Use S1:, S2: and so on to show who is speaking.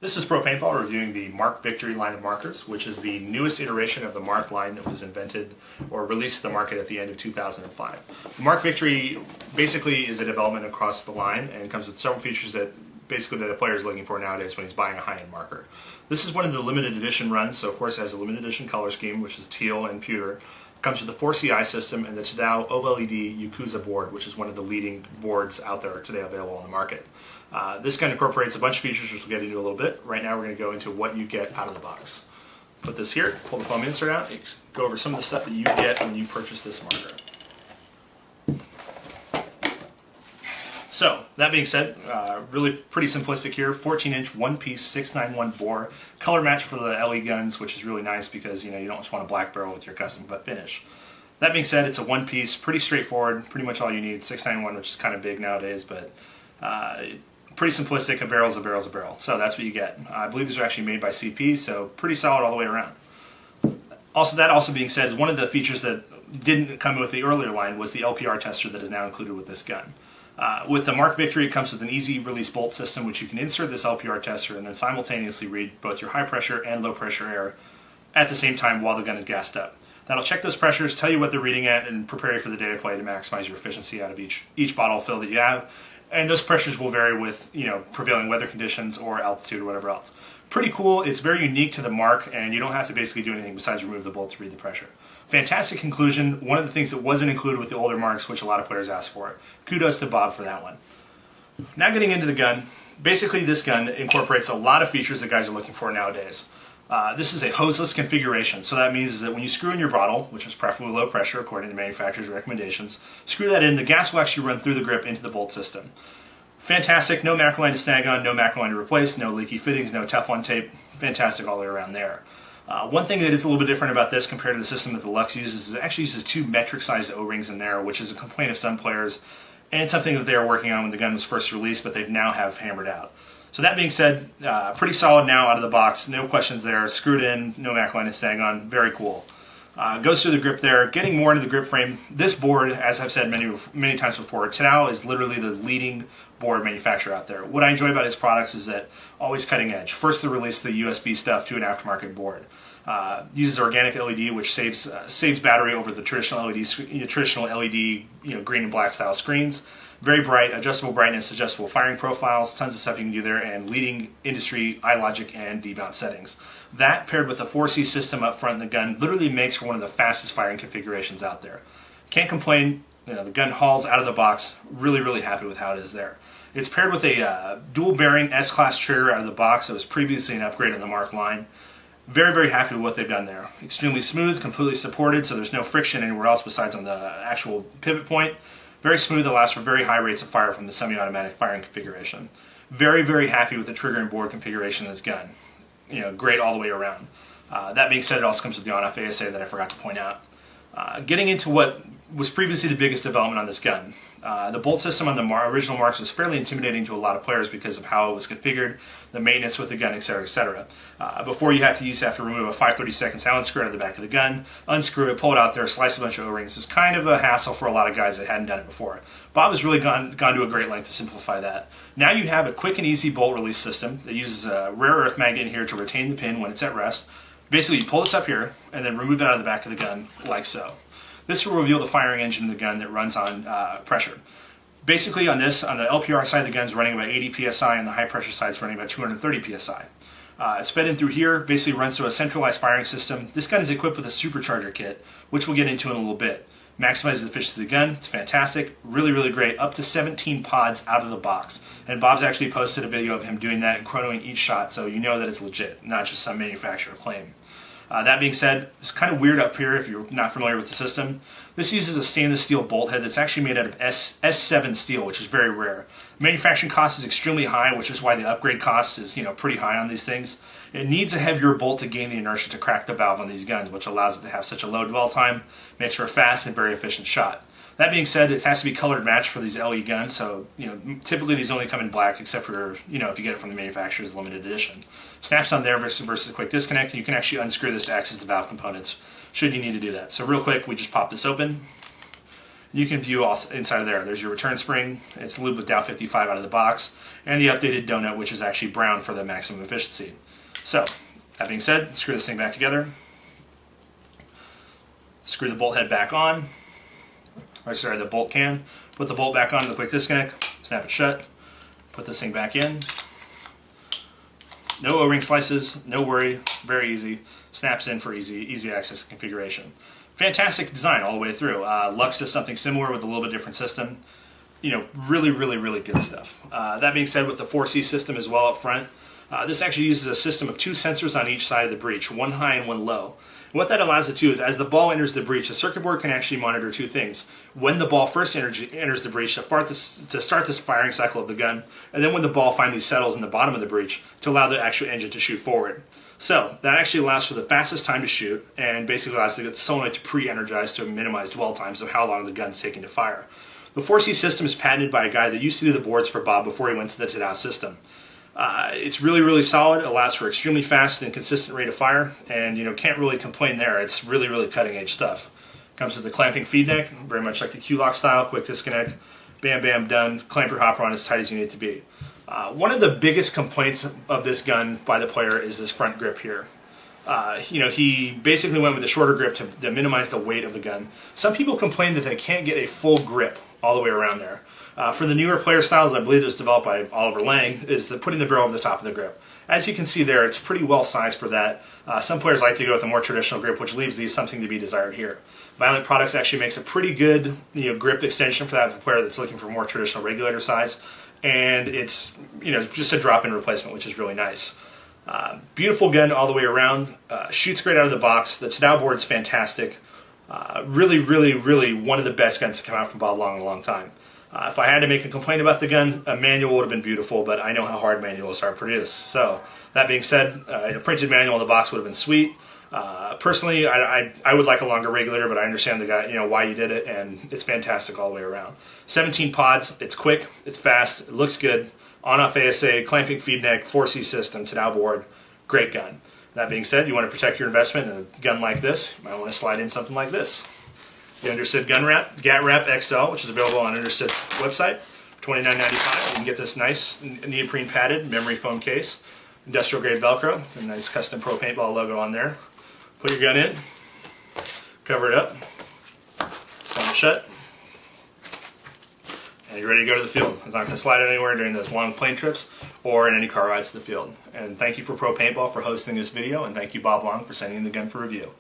S1: This is Pro Paintball reviewing the Mark Victory line of markers, which is the newest iteration of the Mark line that was invented or released to the market at the end of 2005. The Mark Victory basically is a development across the line and comes with several features that a player is looking for nowadays when he's buying a high-end marker. This is one of the limited edition runs, so of course it has a limited edition color scheme, which is teal and pewter. It comes with the 4CI system and the Tadao OLED Yakuza board, which is one of the leading boards out there today available on the market. This gun incorporates a bunch of features which we'll get into a little bit. Right now we're going to go into what you get out of the box. Put this here, pull the foam insert out, go over some of the stuff that you get when you purchase this marker. So, that being said, really pretty simplistic here. 14-inch, one-piece, 691 bore. Color match for the LE guns, which is really nice because you don't just want a black barrel with your custom butt finish. That being said, it's a one-piece, pretty straightforward, pretty much all you need. 691, which is kind of big nowadays, but pretty simplistic. A barrel's a barrel's a barrel. So that's what you get. I believe these are actually made by CP, so pretty solid all the way around. That also being said, is one of the features that didn't come with the earlier line was the LPR tester that is now included with this gun. With the Mark Victory, it comes with an easy release bolt system, which you can insert this LPR tester and then simultaneously read both your high pressure and low pressure air at the same time while the gun is gassed up. That'll check those pressures, tell you what they're reading at, and prepare you for the day of play to maximize your efficiency out of each bottle fill that you have. And those pressures will vary with prevailing weather conditions or altitude or whatever else. Pretty cool. It's very unique to the Mark, and you don't have to basically do anything besides remove the bolt to read the pressure. Fantastic conclusion. One of the things that wasn't included with the older Marks, which a lot of players asked for. Kudos to Bob for that one. Now getting into the gun. Basically, this gun incorporates a lot of features that guys are looking for nowadays. This is a hoseless configuration, so that means that when you screw in your bottle, which is preferably low pressure according to the manufacturer's recommendations, screw that in, the gas will actually run through the grip into the bolt system. Fantastic, no macro line to snag on, no macro line to replace, no leaky fittings, no Teflon tape. Fantastic all the way around there. One thing that is a little bit different about this compared to the system that the Lux uses is it actually uses two metric-sized O-rings in there, which is a complaint of some players, and something that they were working on when the gun was first released, but they now have hammered out. So that being said, pretty solid now out of the box, no questions there, screwed in, no macro line to snag on, very cool. Goes through the grip there. Getting more into the grip frame, this board, as I've said many times before, Tadao is literally the leading board manufacturer out there. What I enjoy about his products is that always cutting edge. First, they release the USB stuff to an aftermarket board. Uses organic LED, which saves battery over the traditional LED, green and black style screens. Very bright, adjustable brightness, adjustable firing profiles, tons of stuff you can do there, and leading industry iLogic and debounce settings. That paired with a 4C system up front in the gun literally makes for one of the fastest firing configurations out there. Can't complain. The gun hauls out of the box. Really, really happy with how it is there. It's paired with a dual bearing S-Class trigger out of the box that was previously an upgrade on the Mark line. Very, very happy with what they've done there. Extremely smooth, completely supported, so there's no friction anywhere else besides on the actual pivot point. Very smooth, allows for very high rates of fire from the semi-automatic firing configuration. Very, very happy with the trigger and board configuration of this gun. Great all the way around. That being said, it also comes with the on-off ASA that I forgot to point out. Getting into what was previously the biggest development on this gun. The bolt system on the original Marks was fairly intimidating to a lot of players because of how it was configured, the maintenance with the gun, etc., etc. Before you have to remove a 5/32 Allen screw out of the back of the gun, unscrew it, pull it out there, slice a bunch of O-rings. It's kind of a hassle for a lot of guys that hadn't done it before. Bob has really gone to a great length to simplify that. Now you have a quick and easy bolt release system that uses a rare earth magnet in here to retain the pin when it's at rest. Basically, you pull this up here and then remove it out of the back of the gun like so. This will reveal the firing engine of the gun that runs on pressure. Basically on the LPR side, the gun's running about 80 psi, and the high pressure side is running about 230 psi. It's fed in through here, basically runs through a centralized firing system. This gun is equipped with a supercharger kit, which we'll get into in a little bit. Maximizes the efficiency of the gun. It's fantastic. Really, really great. Up to 17 pods out of the box. And Bob's actually posted a video of him doing that and chronoing each shot, so you know that it's legit, not just some manufacturer claim. That being said, it's kind of weird up here if you're not familiar with the system. This uses a stainless steel bolt head that's actually made out of S7 steel, which is very rare. Manufacturing cost is extremely high, which is why the upgrade cost is pretty high on these things. It needs a heavier bolt to gain the inertia to crack the valve on these guns, which allows it to have such a low dwell time, makes for a fast and very efficient shot. That being said, it has to be colored matched for these LE guns, so typically these only come in black, except for if you get it from the manufacturer's limited edition. Snaps on there versus a quick disconnect, and you can actually unscrew this to access the valve components should you need to do that. So real quick, we just pop this open. You can view also inside of there. There's your return spring. It's lubed with Dow 55 out of the box, and the updated donut, which is actually brown for the maximum efficiency. So, that being said, screw this thing back together. Screw the bolt head back on. Or sorry, the bolt can. Put the bolt back on the quick disconnect. Snap it shut. Put this thing back in. No O-ring slices, no worry, very easy. Snaps in for easy access configuration. Fantastic design all the way through. Lux does something similar with a little bit different system. You know, really good stuff. That being said, with the 4C system as well up front, this actually uses a system of 2 sensors on each side of the breech, one high and one low. And what that allows it to is, as the ball enters the breech, the circuit board can actually monitor 2 things. When the ball first enters the breech, to start this firing cycle of the gun, and then when the ball finally settles in the bottom of the breech, to allow the actual engine to shoot forward. So that actually allows for the fastest time to shoot, and basically allows the solenoid to pre-energize to minimize dwell times of how long the gun's taking to fire. The 4C system is patented by a guy that used to do the boards for Bob before he went to the Tadao system. It's really solid. It allows for extremely fast and consistent rate of fire, and you know, can't really complain there. It's really cutting edge stuff. Comes with the clamping feed neck, very much like the Q-Lock style, quick disconnect, bam done, clamp your hopper on as tight as you need it to be. One of the biggest complaints of this gun by the player is this front grip here. You know, he basically went with a shorter grip to minimize the weight of the gun. Some people complain that they can't get a full grip all the way around there. For the newer player styles, I believe it was developed by Oliver Lang, is putting the barrel over the top of the grip. As you can see there, it's pretty well sized for that. Some players like to go with a more traditional grip, which leaves these something to be desired here. Violent Products actually makes a pretty good grip extension for that player that's looking for more traditional regulator size, and it's just a drop-in replacement, which is really nice. Beautiful gun all the way around. Shoots great out of the box. The Tadao board is fantastic. Really one of the best guns to come out from Bob Long in a long time. If I had to make a complaint about the gun, a manual would have been beautiful, but I know how hard manuals are to produce. So, that being said, a printed manual in the box would have been sweet. Personally, I would like a longer regulator, but I understand the guy, why you did it, and it's fantastic all the way around. 17 pods, it's quick, it's fast, it looks good. On-off ASA, clamping feed neck, 4C system, Tadao board, great gun. That being said, you want to protect your investment in a gun like this, you might want to slide in something like this. The Understood Gun Wrap, GAT Wrap XL, which is available on Understood's website, $29.95. You can get this nice neoprene padded memory foam case, industrial grade Velcro, a nice custom Pro Paintball logo on there. Put your gun in, cover it up, slam it shut, and you're ready to go to the field. It's not going to slide anywhere during those long plane trips or in any car rides to the field. And thank you for Pro Paintball for hosting this video, and thank you Bob Long for sending the gun for review.